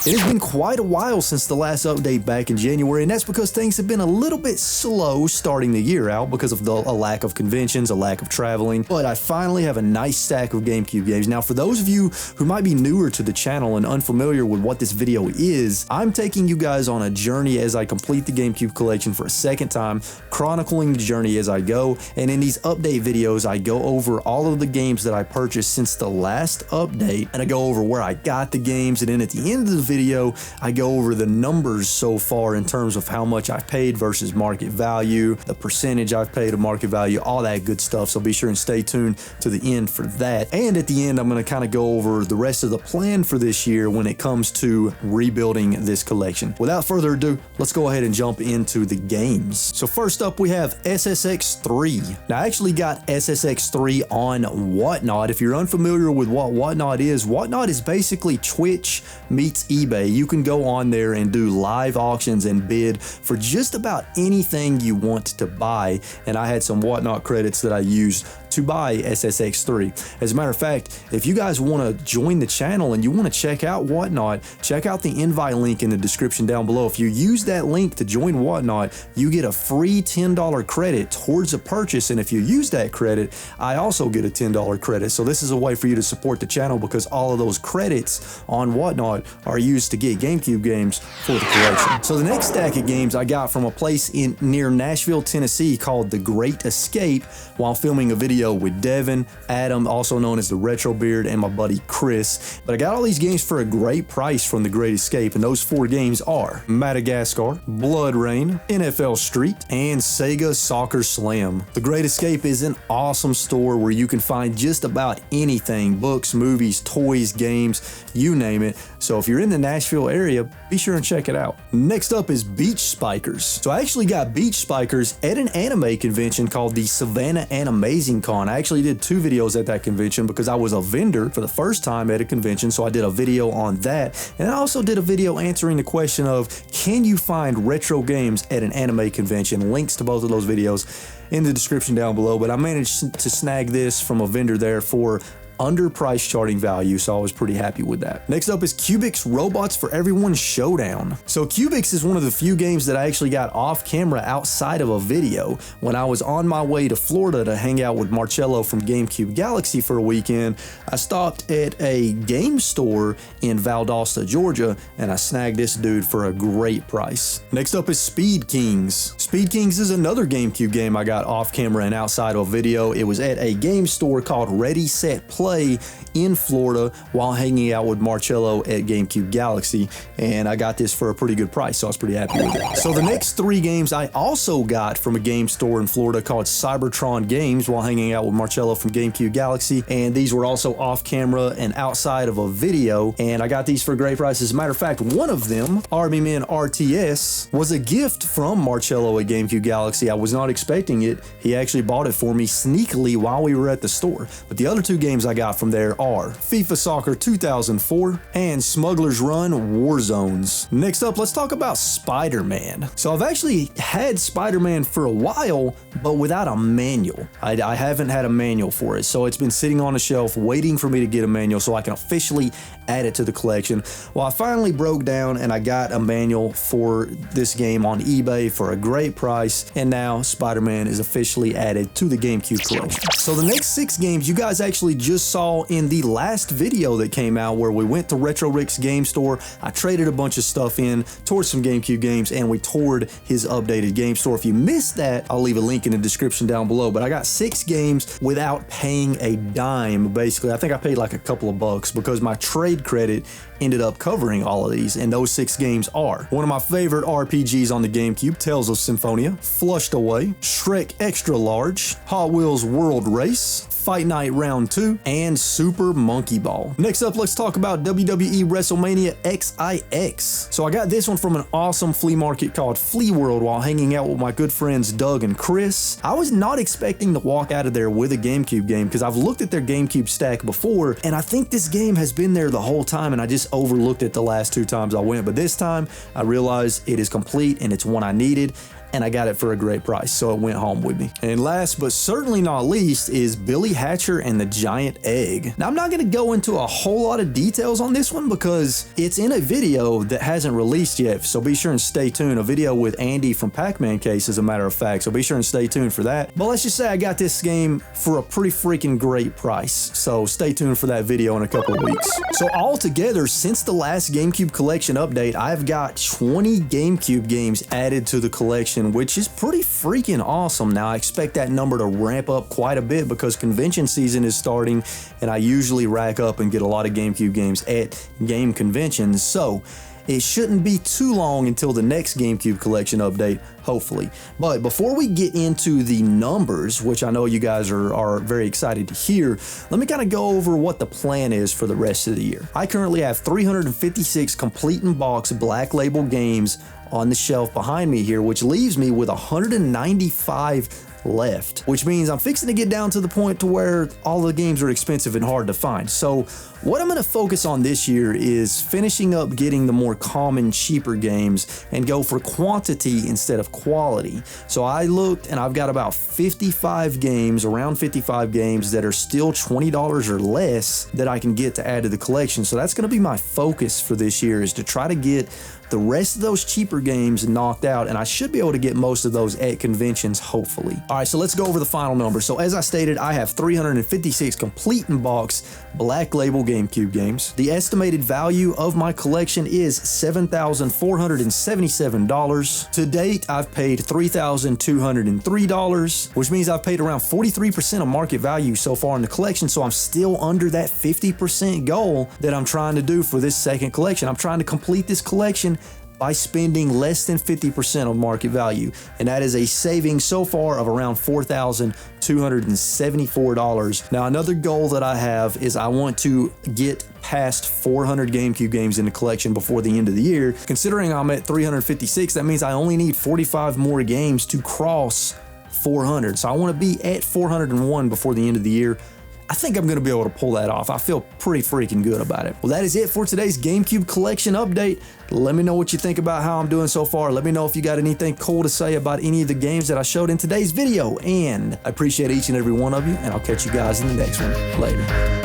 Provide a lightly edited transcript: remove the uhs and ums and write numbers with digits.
It has been quite a while since the last update back in January, and that's because things have been a little bit slow starting the year out because of a lack of conventions, a lack of traveling, but I finally have a nice stack of GameCube games. Now, for those of you who might be newer to the channel and unfamiliar with what this video is, I'm taking you guys on a journey as I complete the GameCube collection for a second time, chronicling the journey as I go, and in these update videos, I go over all of the games that I purchased since the last update, and I go over where I got the games, and then at the end of the video, I go over the numbers so far in terms of how much I paid versus market value, the percentage I've paid of market value, all that good stuff, so be sure and stay tuned to the end for that. And at the end, I'm going to kind of go over the rest of the plan for this year when it comes to rebuilding this collection. Without further ado, let's go ahead and jump into the games. So first up, we have SSX3. Now, I actually got SSX3 on Whatnot. If you're unfamiliar with what Whatnot is basically Twitch meets eBay. You can go on there and do live auctions and bid for just about anything you want to buy, and I had some Whatnot credits that I used to buy SSX3. As a matter of fact, if you guys want to join the channel and you want to check out Whatnot, check out the invite link in the description down below. If you use that link to join Whatnot, you get a free $10 credit towards a purchase, and if you use that credit, I also get a $10 credit. So this is a way for you to support the channel because all of those credits on Whatnot are used to get GameCube games for the collection. So the next stack of games I got from a place near Nashville, Tennessee called The Great Escape while filming a video with Devin, Adam, also known as the Retro Beard, and my buddy Chris. But I got all these games for a great price from The Great Escape, and those 4 games are Madagascar, Blood Rain, NFL Street, and Sega Soccer Slam. The Great Escape is an awesome store where you can find just about anything, books, movies, toys, games, you name it. So if you're in the Nashville area, be sure and check it out. Next up is Beach Spikers. So I actually got Beach Spikers at an anime convention called the Savannah Animazing Con. I actually did 2 videos at that convention because I was a vendor for the first time at a convention, so I did a video on that, and I also did a video answering the question of, can you find retro games at an anime convention? Links to both of those videos in the description down below, but I managed to snag this from a vendor there for under price charting value, so I was pretty happy with that. Next up is Cubics Robots for Everyone Showdown. So Cubics is one of the few games that I actually got off camera outside of a video. When I was on my way to Florida to hang out with Marcello from GameCube Galaxy for a weekend, I stopped at a game store in Valdosta, Georgia, and I snagged this dude for a great price. Next up is Speed Kings. Speed Kings is another GameCube game I got off camera and outside of a video. It was at a game store called Ready Set Play in Florida while hanging out with Marcello at GameCube Galaxy, and I got this for a pretty good price, so I was pretty happy with it. So the next 3 games I also got from a game store in Florida called Cybertron Games while hanging out with Marcello from GameCube Galaxy, and these were also off camera and outside of a video, and I got these for a great price. As a matter of fact, one of them, Army Men RTS, was a gift from Marcello at GameCube Galaxy. I was not expecting it. He actually bought it for me sneakily while we were at the store. But the other 2 games I got from there are FIFA Soccer 2004 and Smuggler's Run Warzones. Next up, let's talk about Spider-Man. So I've actually had Spider-Man for a while, but without a manual. I haven't had a manual for it, so it's been sitting on a shelf waiting for me to get a manual so I can officially add it to the collection. Well, I finally broke down and I got a manual for this game on eBay for a great price, and now Spider-Man is officially added to the GameCube collection. So the next 6 games you guys actually just saw in the last video that came out where we went to Retro Rick's game store. I traded a bunch of stuff in towards some GameCube games, and we toured his updated game store. If you missed that, I'll leave a link in the description down below, but I got 6 games without paying a dime, basically. I think I paid like a couple of bucks because my trade credit ended up covering all of these, and those 6 games are one of my favorite RPGs on the GameCube, Tales of Symphonia, Flushed Away, Shrek Extra Large, Hot Wheels World Race, Fight Night Round 2, and Super Monkey Ball. Next up, let's talk about WWE WrestleMania XIX. So I got this one from an awesome flea market called Flea World while hanging out with my good friends Doug and Chris. I was not expecting to walk out of there with a GameCube game because I've looked at their GameCube stack before, and I think this game has been there the whole time, and I just overlooked it the last 2 times I went. But this time, I realized it is complete and it's one I needed. and I got it for a great price, so it went home with me. And last but certainly not least is Billy Hatcher and the Giant Egg. Now, I'm not going to go into a whole lot of details on this one because it's in a video that hasn't released yet, so be sure and stay tuned. A video with Andy from PacManCase, as a matter of fact, so be sure and stay tuned for that. But let's just say I got this game for a pretty freaking great price, so stay tuned for that video in a couple of weeks. So altogether, since the last GameCube Collection update, I've got 20 GameCube games added to the collection, which is pretty freaking awesome. Now, I expect that number to ramp up quite a bit because convention season is starting, and I usually rack up and get a lot of GameCube games at game conventions, so it shouldn't be too long until the next GameCube Collection update, hopefully. But before we get into the numbers, which I know you guys are very excited to hear, let me kind of go over what the plan is for the rest of the year. I currently have 356 complete in box Black Label games on the shelf behind me here, which leaves me with 195 left, which means I'm fixing to get down to the point to where all the games are expensive and hard to find. So what I'm going to focus on this year is finishing up getting the more common, cheaper games and go for quantity instead of quality. So I looked and I've got about 55 games, around 55 games that are still $20 or less that I can get to add to the collection. So that's going to be my focus for this year, is to try to get the rest of those cheaper games knocked out, and I should be able to get most of those at conventions, hopefully. All right, so let's go over the final number. So as I stated, I have 356 complete in box Black Label GameCube games. The estimated value of my collection is $7,477. To date, I've paid $3,203, which means I've paid around 43% of market value so far in the collection, so I'm still under that 50% goal that I'm trying to do for this second collection. I'm trying to complete this collection by spending less than 50% of market value, and that is a saving so far of around $4,274. Now, another goal that I have is I want to get past 400 GameCube games in the collection before the end of the year. Considering I'm at 356, that means I only need 45 more games to cross 400. So I want to be at 401 before the end of the year. I think I'm going to be able to pull that off. I feel pretty freaking good about it. Well, that is it for today's GameCube Collection update. Let me know what you think about how I'm doing so far. Let me know if you got anything cool to say about any of the games that I showed in today's video. And I appreciate each and every one of you, and I'll catch you guys in the next one. Later.